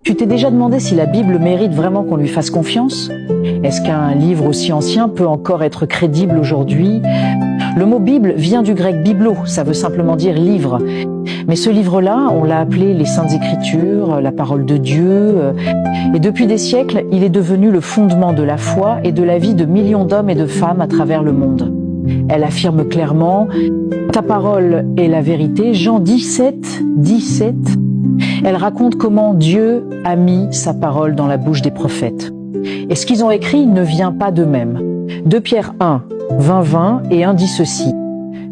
Tu t'es déjà demandé si la Bible mérite vraiment qu'on lui fasse confiance? Est-ce qu'un livre aussi ancien peut encore être crédible aujourd'hui? Le mot Bible vient du grec biblo, ça veut simplement dire livre. Mais ce livre-là, on l'a appelé les Saintes Écritures, la parole de Dieu. Et depuis des siècles, il est devenu le fondement de la foi et de la vie de millions d'hommes et de femmes à travers le monde. Elle affirme clairement « Ta parole est la vérité », Jean 17, 17. Elle raconte comment Dieu a mis sa parole dans la bouche des prophètes. Et ce qu'ils ont écrit ne vient pas d'eux-mêmes. 2 Pierre 1, 20 et 1 dit ceci.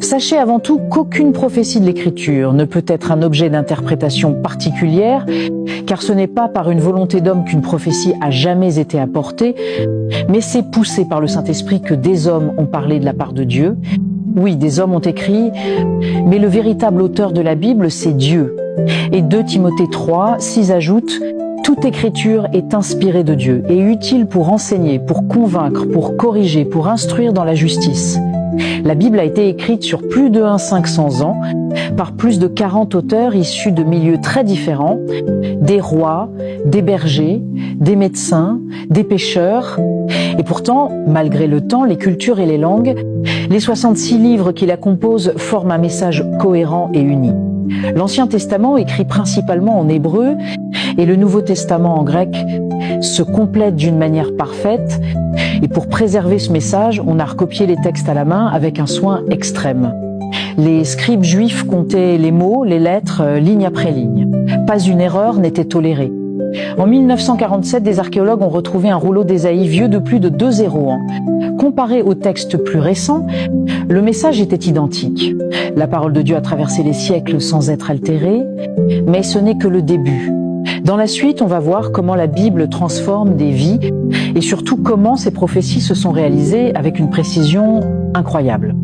Sachez avant tout qu'aucune prophétie de l'Écriture ne peut être un objet d'interprétation particulière, car ce n'est pas par une volonté d'homme qu'une prophétie a jamais été apportée, mais c'est poussé par le Saint-Esprit que des hommes ont parlé de la part de Dieu. Oui, des hommes ont écrit, mais le véritable auteur de la Bible, c'est Dieu. Et 2 Timothée 3, 6 ajoute « Toute écriture est inspirée de Dieu et utile pour enseigner, pour convaincre, pour corriger, pour instruire dans la justice. » La Bible a été écrite sur plus de 500 ans par plus de 40 auteurs issus de milieux très différents, des rois, des bergers, des médecins, des pêcheurs. Et pourtant, malgré le temps, les cultures et les langues, les 66 livres qui la composent forment un message cohérent et uni. L'Ancien Testament, écrit principalement en hébreu, et le Nouveau Testament en grec, se complètent d'une manière parfaite. Et pour préserver ce message, on a recopié les textes à la main avec un soin extrême. Les scribes juifs comptaient les mots, les lettres, ligne après ligne. Pas une erreur n'était tolérée. En 1947, des archéologues ont retrouvé un rouleau d'Ésaïe vieux de plus de 200 ans. Comparé aux textes plus récents, le message était identique. La parole de Dieu a traversé les siècles sans être altérée, mais ce n'est que le début. Dans la suite, on va voir comment la Bible transforme des vies et surtout comment ces prophéties se sont réalisées avec une précision incroyable.